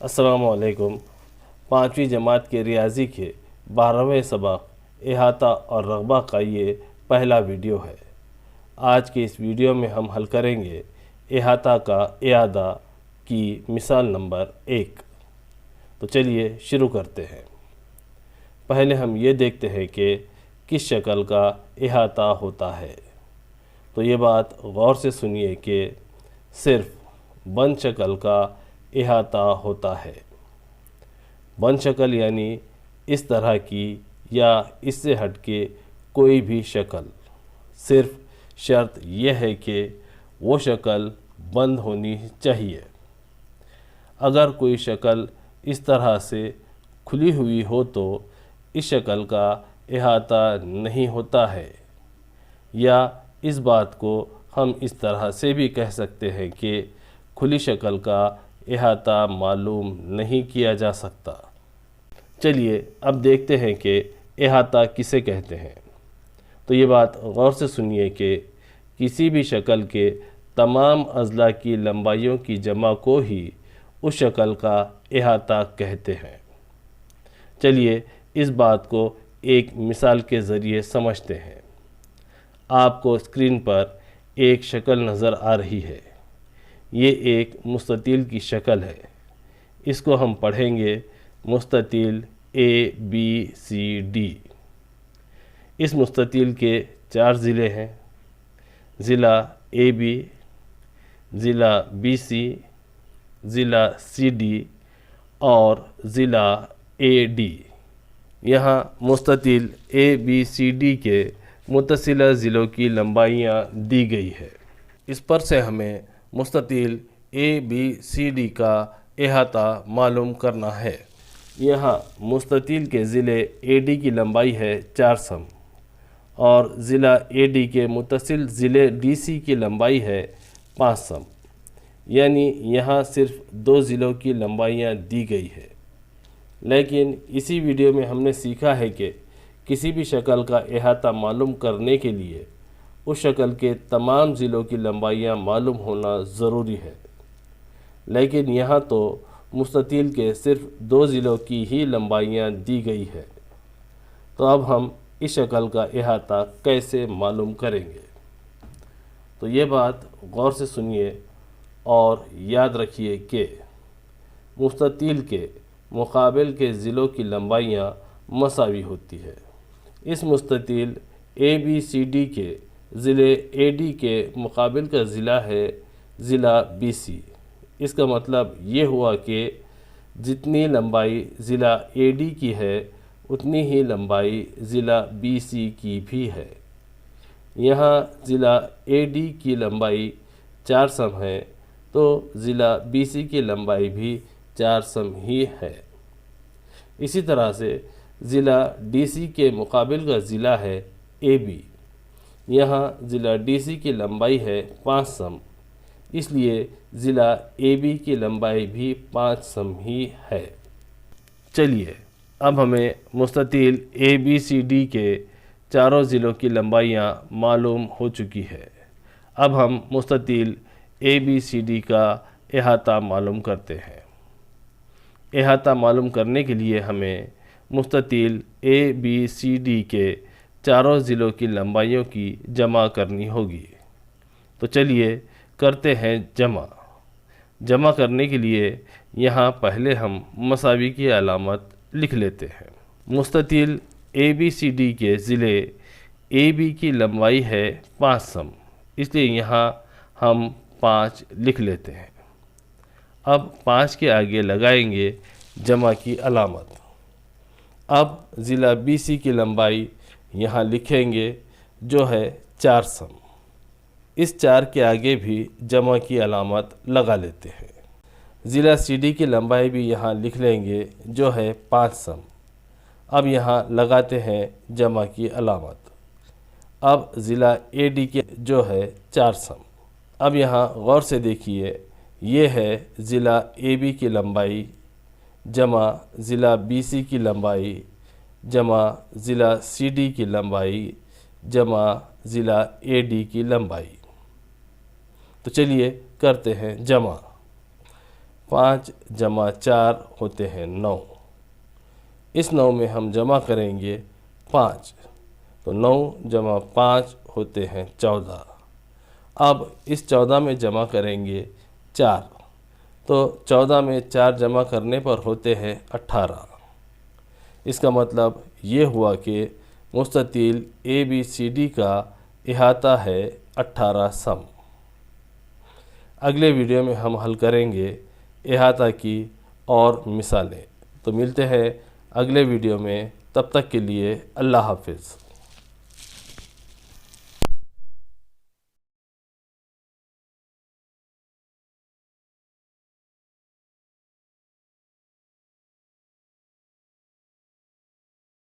السلام علیکم۔ 5ویں جماعت کے ریاضی کے 12ویں سبق احاطہ اور رغبہ کا یہ پہلا ویڈیو ہے۔ آج کے اس ویڈیو میں ہم حل کریں گے احاطہ کا اعادہ کی مثال نمبر 1۔ تو چلیے شروع کرتے ہیں۔ پہلے ہم یہ دیکھتے ہیں کہ کس شکل کا احاطہ ہوتا ہے۔ تو یہ بات غور سے سنیے کہ صرف بند شکل کا احاطہ ہوتا ہے۔ بند شکل یعنی اس طرح کی یا اس سے ہٹ کے کوئی بھی شکل، صرف شرط یہ ہے کہ وہ شکل بند ہونی چاہیے۔ اگر کوئی شکل اس طرح سے کھلی ہوئی ہو تو اس شکل کا احاطہ نہیں ہوتا ہے، یا اس بات کو ہم اس طرح سے بھی کہہ سکتے ہیں کہ کھلی شکل کا احاطہ معلوم نہیں کیا جا سکتا۔ چلیے اب دیکھتے ہیں کہ احاطہ کسے کہتے ہیں۔ تو یہ بات غور سے سنیے کہ کسی بھی شکل کے تمام اضلاع کی لمبائیوں کی جمع کو ہی اس شکل کا احاطہ کہتے ہیں۔ چلیے اس بات کو ایک مثال کے ذریعے سمجھتے ہیں۔ آپ کو اسکرین پر ایک شکل نظر آ رہی ہے۔ یہ ایک مستطیل کی شکل ہے۔ اس کو ہم پڑھیں گے مستطیل ABCD۔ اس مستطیل کے 4 ضلع ہیں: ضلع AB، ضلع BC، ضلع CD اور ضلع AD۔ یہاں مستطیل ABCD کے متصلہ ضلعوں کی لمبائیاں دی گئی ہے۔ اس پر سے ہمیں مستطیل ABCD کا احاطہ معلوم کرنا ہے۔ یہاں مستطیل کے ضلع AD کی لمبائی ہے 4 سم اور ضلع AD کے متصل ضلع DC کی لمبائی ہے 5 سم، یعنی یہاں صرف 2 ضلعوں کی لمبائیاں دی گئی ہے۔ لیکن اسی ویڈیو میں ہم نے سیکھا ہے کہ کسی بھی شکل کا احاطہ معلوم کرنے کے لیے اس شکل کے تمام ضلعوں کی لمبائیاں معلوم ہونا ضروری ہے، لیکن یہاں تو مستطیل کے صرف 2 ضلعوں کی ہی لمبائیاں دی گئی ہے۔ تو اب ہم اس شکل کا احاطہ کیسے معلوم کریں گے؟ تو یہ بات غور سے سنیے اور یاد رکھیے کہ مستطیل کے مقابل کے ضلعوں کی لمبائیاں مساوی ہوتی ہے۔ اس مستطیل ABCD کے ضلع AD کے مقابل کا ضلع ہے ضلع BC۔ اس کا مطلب یہ ہوا کہ جتنی لمبائی ضلع AD کی ہے اتنی ہی لمبائی ضلع BC کی بھی ہے۔ یہاں ضلع AD کی لمبائی 4 سم ہے تو ضلع BC کی لمبائی بھی 4 سم ہی ہے۔ اسی طرح سے ضلع DC کے مقابل کا ضلع ہے AB۔ یہاں ضلع DC کی لمبائی ہے 5 سم، اس لیے ضلع AB کی لمبائی بھی 5 سم ہی ہے۔ چلیے اب ہمیں مستطیل ABCD کے چاروں ضلعوں کی لمبائیاں معلوم ہو چکی ہے۔ اب ہم مستطیل ABCD کا احاطہ معلوم کرتے ہیں۔ احاطہ معلوم کرنے کے لیے ہمیں مستطیل ABCD کے چاروں ضلعوں کی لمبائیوں کی جمع کرنی ہوگی۔ تو چلیے کرتے ہیں جمع۔ جمع کرنے کے لیے یہاں پہلے ہم مساوی کی علامت لکھ لیتے ہیں۔ مستطیل ABCD کے ضلع AB کی لمبائی ہے 5 سم، اس لیے یہاں ہم 5 لکھ لیتے ہیں۔ اب 5 کے آگے لگائیں گے جمع کی علامت۔ اب ضلع BC کی لمبائی یہاں لکھیں گے جو ہے 4 سم۔ اس 4 کے آگے بھی جمع کی علامت لگا لیتے ہیں۔ ضلع CD کی لمبائی بھی یہاں لکھ لیں گے جو ہے 5 سم۔ اب یہاں لگاتے ہیں جمع کی علامت۔ اب ضلع AD کے جو ہے 4 سم۔ اب یہاں غور سے دیکھیے، یہ ہے ضلع AB کی لمبائی جمع ضلع BC کی لمبائی جمع ضلع CD کی لمبائی جمع ضلع AD کی لمبائی۔ تو چلیے کرتے ہیں جمع۔ 5 جمع 4 ہوتے ہیں 9۔ اس 9 میں ہم جمع کریں گے 5، تو 9 جمع 5 ہوتے ہیں 14۔ اب اس 14 میں جمع کریں گے 4، تو 14 میں 4 جمع کرنے پر ہوتے ہیں 18۔ اس کا مطلب یہ ہوا کہ مستطیل ABCD کا احاطہ ہے 18 سم۔ اگلے ویڈیو میں ہم حل کریں گے احاطہ کی اور مثالیں۔ تو ملتے ہیں اگلے ویڈیو میں، تب تک کے لیے اللہ حافظ۔